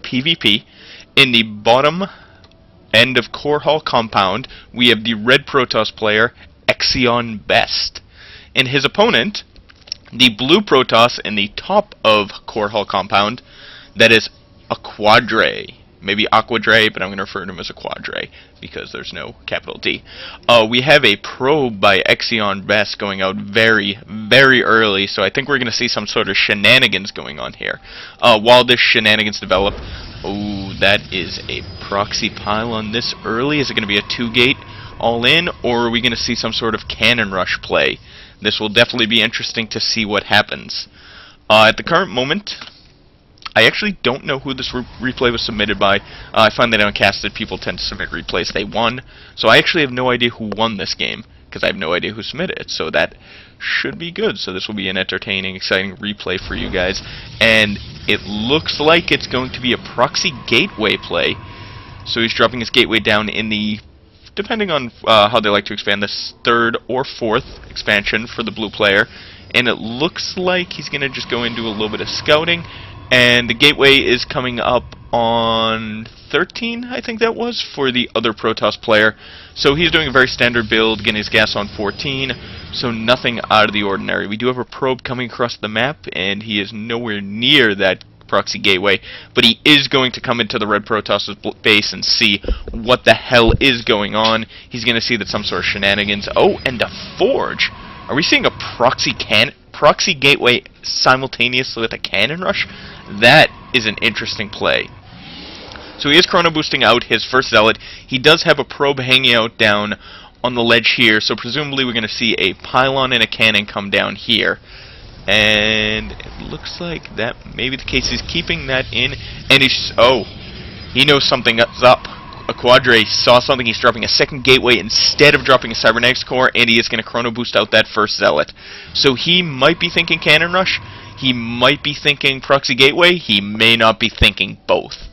PvP. In the bottom end of Core Hall compound, we have the red Protoss player, exioNBest. And his opponent, the blue Protoss in the top of Core Hall compound, that is Aquadre. Maybe Aquadre, but I'm going to refer to him as Aquadre because there's no capital D. We have a probe by exioNBest going out very, very early, so I think we're going to see some sort of shenanigans going on here. While this shenanigans develop, oh, that is a proxy pylon this early. Is it going to be a 2-gate all-in, or are we going to see some sort of cannon rush play? This will definitely be interesting to see what happens. At the current moment, I actually don't know who this replay was submitted by. I find that on Castit, people tend to submit replays they won. So I actually have no idea who won this game, because I have no idea who submitted it. So that should be good. So this will be an entertaining, exciting replay for you guys. And it looks like it's going to be a proxy gateway play. So he's dropping his gateway down in the, depending on how they like to expand, this 3rd or 4th expansion for the blue player. And it looks like he's going to just go and do a little bit of scouting. And the gateway is coming up on 13, I think that was, for the other Protoss player. So he's doing a very standard build, getting his gas on 14, so nothing out of the ordinary. We do have a probe coming across the map, and he is nowhere near that proxy gateway, but he is going to come into the red Protoss base and see what the hell is going on. He's going to see that some sort of shenanigans. Oh, and a forge! Are we seeing a proxy gateway simultaneously with a cannon rush? That is an interesting play. So he is chrono boosting out his first zealot. He does have a probe hanging out down on the ledge here, so presumably we're going to see a pylon and a cannon come down here. And it looks like that may be the case. He's keeping that in, and he's, oh, he knows something is up. Aquadre saw something. He's dropping a second gateway instead of dropping a cybernetics core, and he is going to chrono boost out that first zealot. So he might be thinking cannon rush. He might be thinking proxy gateway. He may not be thinking both.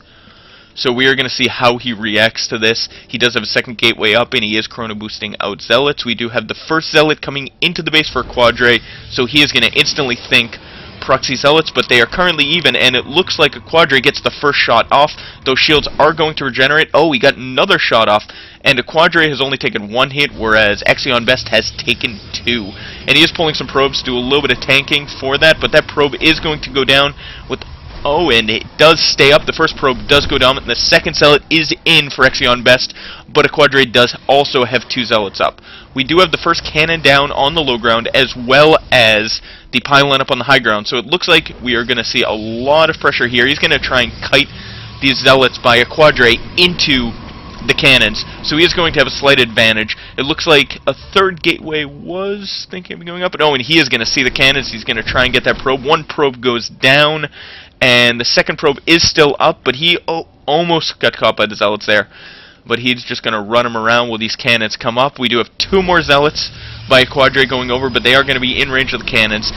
So we are going to see how he reacts to this. He does have a second gateway up, and he is chrono boosting out zealots. We do have the first zealot coming into the base for Aquadre, so he is going to instantly think proxy zealots, but they are currently even, and it looks like Aquadre gets the first shot off. Those shields are going to regenerate. Oh, he got another shot off, and Aquadre has only taken 1 hit, whereas exioNBest has taken 2. And he is pulling some probes to do a little bit of tanking for that, but that probe is going to go down with, oh, and it does stay up. The first probe does go down, and the second zealot is in for exioNBest, but Aquadre does also have 2 zealots up. We do have the first cannon down on the low ground, as well as the pylon up on the high ground, so it looks like we are going to see a lot of pressure here. He's going to try and kite these zealots by Aquadre into the cannons, so he is going to have a slight advantage. It looks like a 3rd gateway was thinking of going up, but oh, and he is going to see the cannons. He's going to try and get that probe. 1 probe goes down, and the second probe is still up, but he almost got caught by the zealots there. But he's just going to run them around while these cannons come up. We do have 2 more zealots by Aquadre going over, but they are going to be in range of the cannons.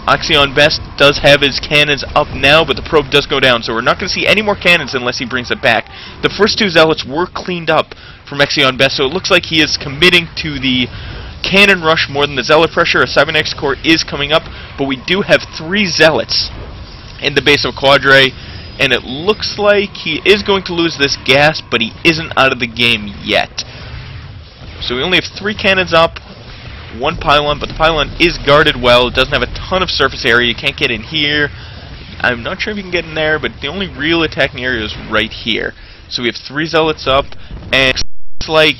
exioNBest does have his cannons up now, but the probe does go down, so we're not going to see any more cannons unless he brings it back. The first 2 zealots were cleaned up from exioNBest, so it looks like he is committing to the cannon rush more than the zealot pressure. A cybernetics core is coming up, but we do have 3 zealots in the base of Aquadre, and it looks like he is going to lose this gas, but he isn't out of the game yet. So we only have 3 cannons up, 1 pylon, but the pylon is guarded well. It doesn't have a ton of surface area. You can't get in here. I'm not sure if you can get in there, but the only real attacking area is right here. So we have 3 zealots up, and it looks like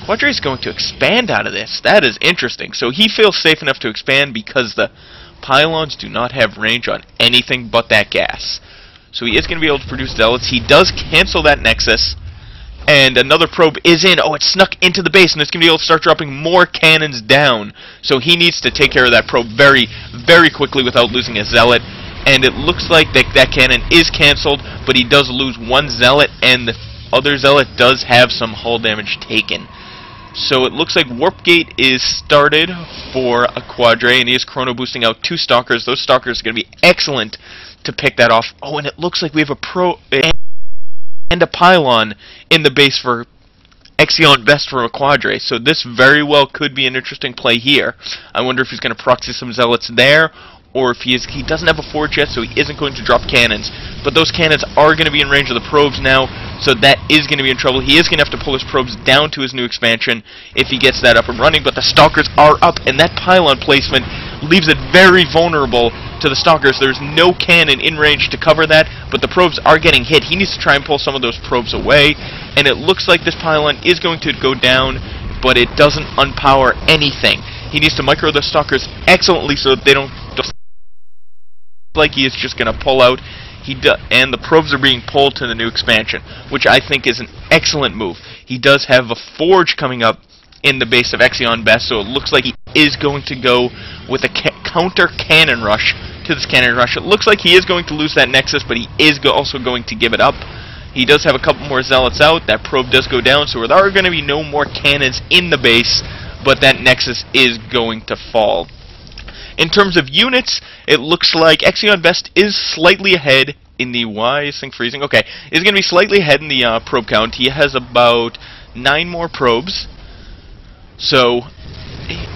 Aquadre is going to expand out of this. That is interesting. So he feels safe enough to expand because the pylons do not have range on anything but that gas. So he is going to be able to produce zealots. He does cancel that nexus, and another probe is in. Oh, it snuck into the base, and it's going to be able to start dropping more cannons down. So he needs to take care of that probe very, very quickly without losing a zealot. And it looks like that cannon is canceled, but he does lose 1 zealot, and the other zealot does have some hull damage taken. So it looks like Warp Gate is started for Aquadre, and he is chrono boosting out 2 stalkers. Those stalkers are going to be excellent to pick that off. Oh, and it looks like we have a probe and a pylon in the base for exioNBest for Aquadre. So this very well could be an interesting play here. I wonder if he's going to proxy some zealots there, or if he doesn't have a forge yet, so he isn't going to drop cannons. But those cannons are going to be in range of the probes now, so that is going to be in trouble. He is going to have to pull his probes down to his new expansion if he gets that up and running, but the stalkers are up, and that pylon placement leaves it very vulnerable to the stalkers. There's no cannon in range to cover that, but the probes are getting hit. He needs to try and pull some of those probes away, and it looks like this pylon is going to go down, but it doesn't unpower anything. He needs to micro the stalkers excellently so that they don't like he is just going to pull out. And the probes are being pulled to the new expansion, which I think is an excellent move. He does have a forge coming up in the base of exioNBest, so it looks like he is going to go with a counter cannon rush to this cannon rush. It looks like he is going to lose that nexus, but he is also going to give it up. He does have a couple more zealots out. That probe does go down, so there are going to be no more cannons in the base, but that nexus is going to fall. In terms of units, it looks like exioNBest is slightly ahead in the... Why is thing freezing? Okay, is going to be slightly ahead in the probe count. He has about 9 more probes. So,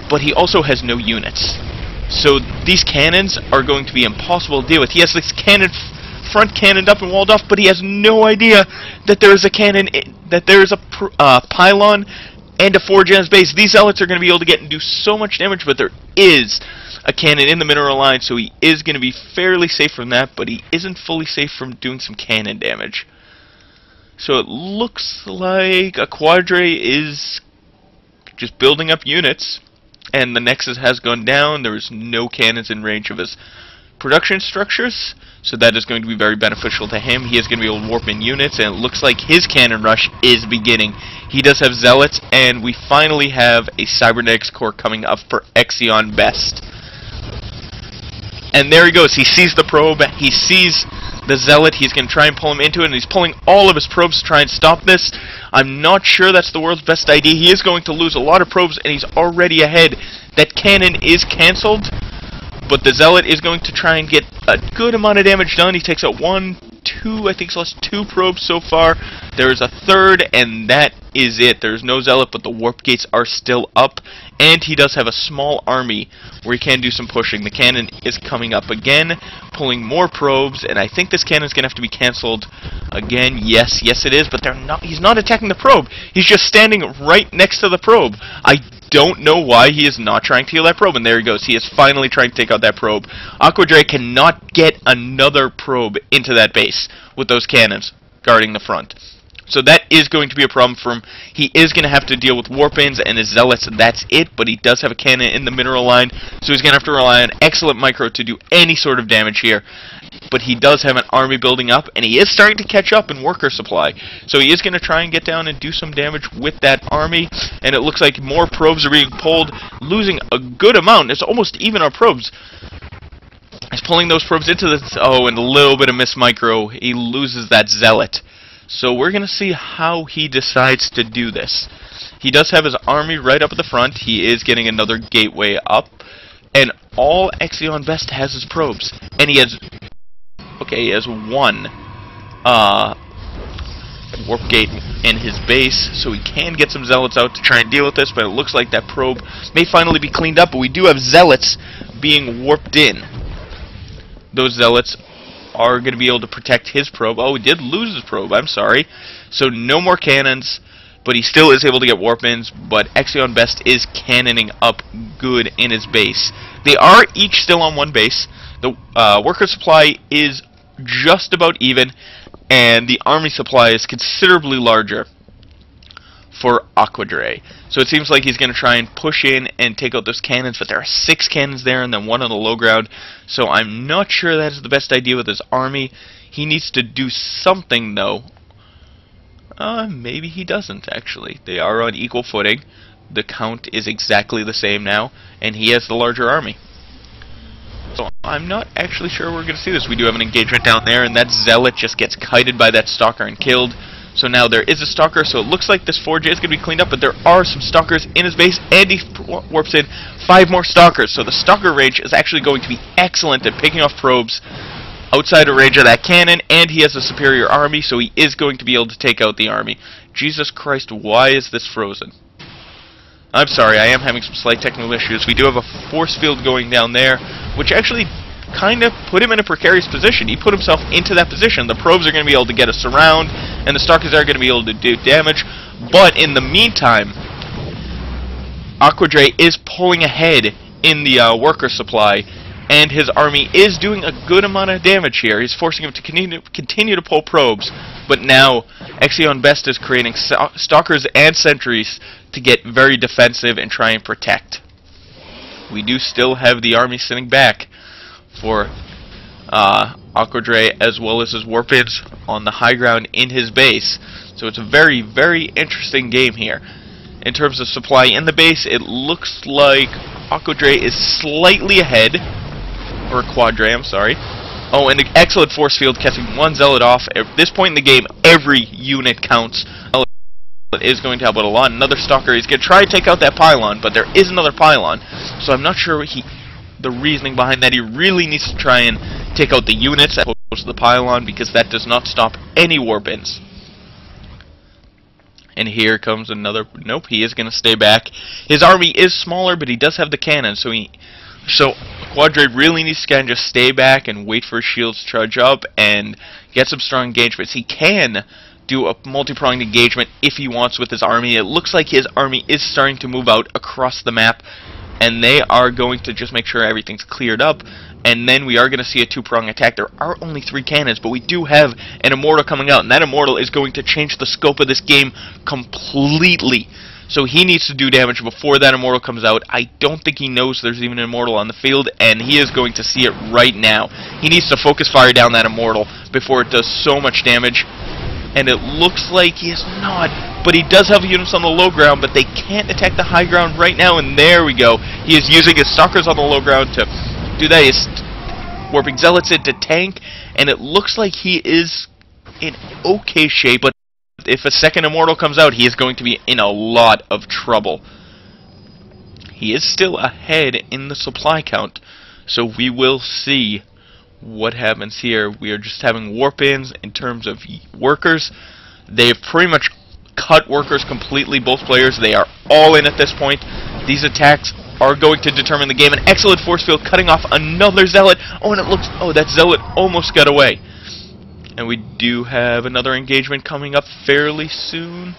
but he also has no units. So these cannons are going to be impossible to deal with. He has this cannon front cannoned up and walled off, but he has no idea that there is a cannon, that there is a pylon and a forge in his base. These zealots are going to be able to get and do so much damage, but there is a cannon in the mineral line, so he is going to be fairly safe from that, but he isn't fully safe from doing some cannon damage. So it looks like Aquadre is just building up units, and the nexus has gone down. There is no cannons in range of his production structures, so that is going to be very beneficial to him. He is going to be able to warp in units, and it looks like his cannon rush is beginning. He does have zealots, and we finally have a cybernetics core coming up for exioNBest. And there he goes. He sees the probe. He sees the zealot. He's going to try and pull him into it, and he's pulling all of his probes to try and stop this. I'm not sure that's the world's best idea. He is going to lose a lot of probes, and he's already ahead. That cannon is cancelled, but the zealot is going to try and get a good amount of damage done. He takes out 1, 2, I think he's lost 2 probes so far. There's a third, and that is it. There's no zealot, but the warp gates are still up, and he does have a small army where he can do some pushing. The cannon is coming up again, pulling more probes, and I think this cannon is going to have to be cancelled again. Yes, it is, but he's not attacking the probe. He's just standing right next to the probe. I don't know why he is not trying to heal that probe, and there he goes. He is finally trying to take out that probe. Aquadre cannot get another probe into that base with those cannons guarding the front. So that is going to be a problem for him. He is going to have to deal with warp-ins and his zealots, and that's it, but he does have a cannon in the mineral line, so he's going to have to rely on excellent micro to do any sort of damage here. But he does have an army building up, and he is starting to catch up in worker supply. So he is going to try and get down and do some damage with that army, and it looks like more probes are being pulled, losing a good amount. It's almost even on probes. He's pulling those probes into this... Oh, and a little bit of miss micro. He loses that zealot. So we're going to see how he decides to do this. He does have his army right up at the front. He is getting another gateway up. And all exioNBest has his probes. And he has... Okay, he has 1 warp gate in his base, so he can get some zealots out to try and deal with this, but it looks like that probe may finally be cleaned up, but we do have zealots being warped in. Those zealots are going to be able to protect his probe. Oh, he did lose his probe, I'm sorry. So no more cannons, but he still is able to get warp-ins, but exioNBest is cannoning up good in his base. They are each still on 1 base. The worker supply is just about even, and the army supply is considerably larger for Aquadre. So it seems like he's going to try and push in and take out those cannons, but there are 6 cannons there and then 1 on the low ground, so I'm not sure that is the best idea with his army. He needs to do something, though. Maybe he doesn't, actually. They are on equal footing. The count is exactly the same now, and he has the larger army. So I'm not actually sure we're going to see this. We do have an engagement down there, and that zealot just gets kited by that stalker and killed. So now there is a stalker, so it looks like this forge is going to be cleaned up, but there are some stalkers in his base, and he warps in 5 more stalkers. So the stalker range is actually going to be excellent at picking off probes outside of range of that cannon, and he has a superior army, so he is going to be able to take out the army. Jesus Christ, why is this frozen? I'm sorry, I am having some slight technical issues. We do have a force field going down there, which actually kind of put him in a precarious position. He put himself into that position. The probes are going to be able to get us around, and the Starkers are going to be able to do damage. But in the meantime, Aquadre is pulling ahead in the worker supply, and his army is doing a good amount of damage here. He's forcing him to continue to pull probes, but now exioNBest is creating stalkers and sentries to get very defensive and try and protect. We do still have the army sitting back for Aquadre as well as his warpins on the high ground in his base. So it's a very, very interesting game here. In terms of supply in the base, it looks like Aquadre is slightly ahead, or Aquadre, I'm sorry. Oh, and an excellent force field catching one zealot off. At this point in the game, every unit counts. It is going to help out a lot. Another stalker, he's going to try to take out that pylon, but there is another pylon. So I'm not sure the reasoning behind that. He really needs to try and take out the units as opposed to the pylon, because that does not stop any warpins. And here comes another. Nope, he is going to stay back. His army is smaller, but he does have the cannon, so Aquadre really needs to kind of just stay back and wait for his shields to charge up and get some strong engagements. He can do a multi-pronged engagement if he wants with his army. It looks like his army is starting to move out across the map, and they are going to just make sure everything's cleared up, and then we are going to see a two-prong attack. There are only 3 cannons, but we do have an immortal coming out, and that immortal is going to change the scope of this game completely. So he needs to do damage before that immortal comes out. I don't think he knows there's even an immortal on the field, and he is going to see it right now. He needs to focus fire down that immortal before it does so much damage. And it looks like he is not, but he does have units on the low ground, but they can't attack the high ground right now, and there we go. He is using his stalkers on the low ground to do that. He's warping zealots into tank, and it looks like he is in okay shape, but if a second immortal comes out, he is going to be in a lot of trouble. He is still ahead in the supply count, so we will see what happens here. We are just having warp-ins in terms of workers. They have pretty much cut workers completely, both players. They are all in at this point. These attacks are going to determine the game. An excellent force field cutting off another zealot. Oh, and it looks, oh, that zealot almost got away. And we do have another engagement coming up fairly soon.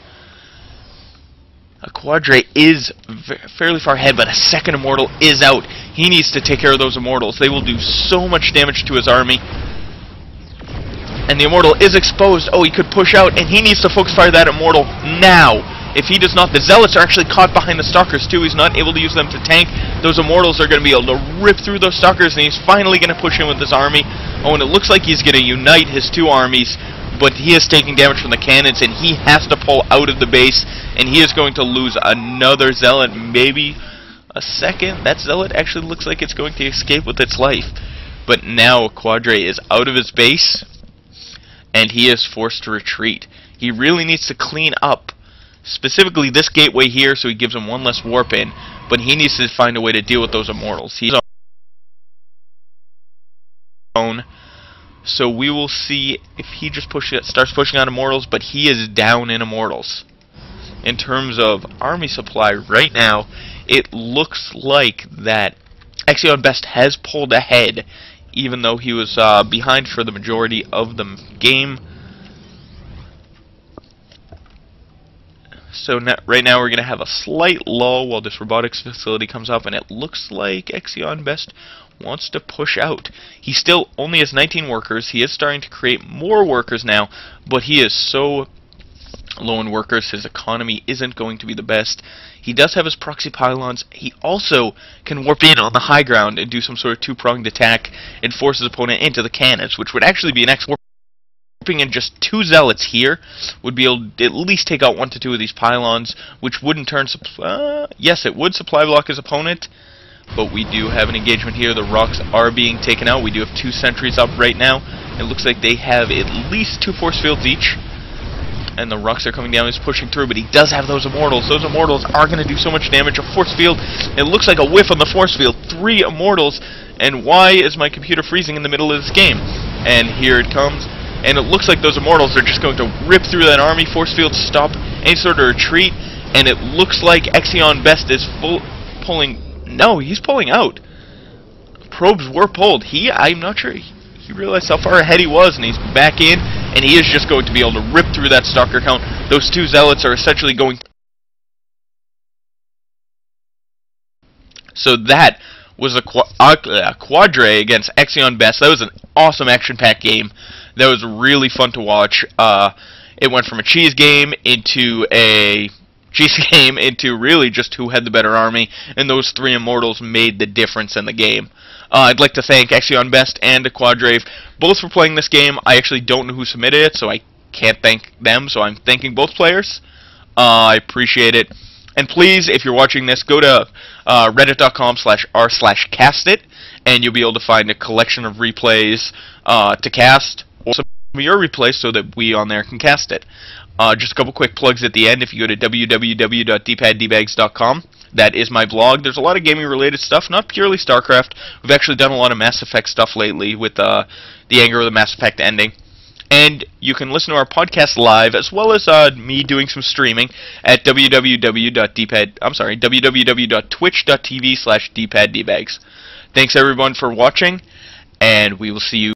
Aquadre is fairly far ahead, but a second immortal is out. He needs to take care of those immortals. They will do so much damage to his army. And the immortal is exposed. Oh, he could push out, and he needs to focus fire that immortal now. If he does not, the zealots are actually caught behind the stalkers too. He's not able to use them to tank. Those immortals are going to be able to rip through those stalkers, and he's finally going to push in with his army. Oh, and it looks like he's going to unite his 2 armies, but he is taking damage from the cannons, and he has to pull out of the base, and he is going to lose another zealot, maybe a second. That zealot actually looks like it's going to escape with its life. But now Aquadre is out of his base, and he is forced to retreat. He really needs to clean up, specifically this gateway here, so he gives him 1 less warp in, but he needs to find a way to deal with those immortals. He's on. So we will see if he just starts pushing on immortals, but he is down in immortals. In terms of army supply right now, it looks like that exioNBest has pulled ahead, even though he was behind for the majority of the game. So right now we're going to have a slight lull while this robotics facility comes up, and it looks like exioNBest wants to push out. He still only has 19 workers. He is starting to create more workers now, but he is so low in workers, his economy isn't going to be the best. He does have his proxy pylons. He also can warp in on the high ground and do some sort of 2-pronged attack and force his opponent into the cannons, which would actually be an excellent. Warping in just 2 zealots here would be able to at least take out 1 to 2 of these pylons, which would in turn yes, it would supply block his opponent. But we do have an engagement here. The rocks are being taken out. We do have 2 sentries up right now. It looks like they have at least 2 force fields each. And the rocks are coming down. He's pushing through, but he does have those immortals. Those immortals are going to do so much damage. A force field. It looks like a whiff on the force field. 3 immortals. And why is my computer freezing in the middle of this game? And here it comes. And it looks like those immortals are just going to rip through that army. Force fields stop any sort of retreat. And it looks like exioNBest is pulling. No, he's pulling out. probes were pulled. I'm not sure he realized how far ahead he was, and he's back in, and he is just going to be able to rip through that stalker count. Those two zealots are essentially going. So that was a Aquadre against exioNBest. That was an awesome action-packed game. That was really fun to watch. It went from a cheese game into really just who had the better army, and those three immortals made the difference in the game. I'd like to thank exioNBest and Aquadre both for playing this game. I actually don't know who submitted it, so I can't thank them, so I'm thanking both players. I appreciate it. And please, if you're watching this, go to reddit.com/r/castit, and you'll be able to find a collection of replays to cast, or some of your replays so that we on there can cast it. Just a couple quick plugs at the end. If you go to www.dpaddbags.com, that is my blog. There's a lot of gaming-related stuff, not purely Starcraft. We've actually done a lot of Mass Effect stuff lately with the Anger of the Mass Effect ending. And you can listen to our podcast live, as well as me doing some streaming at www.twitch.tv/dpaddbags. Thanks everyone for watching, and we will see you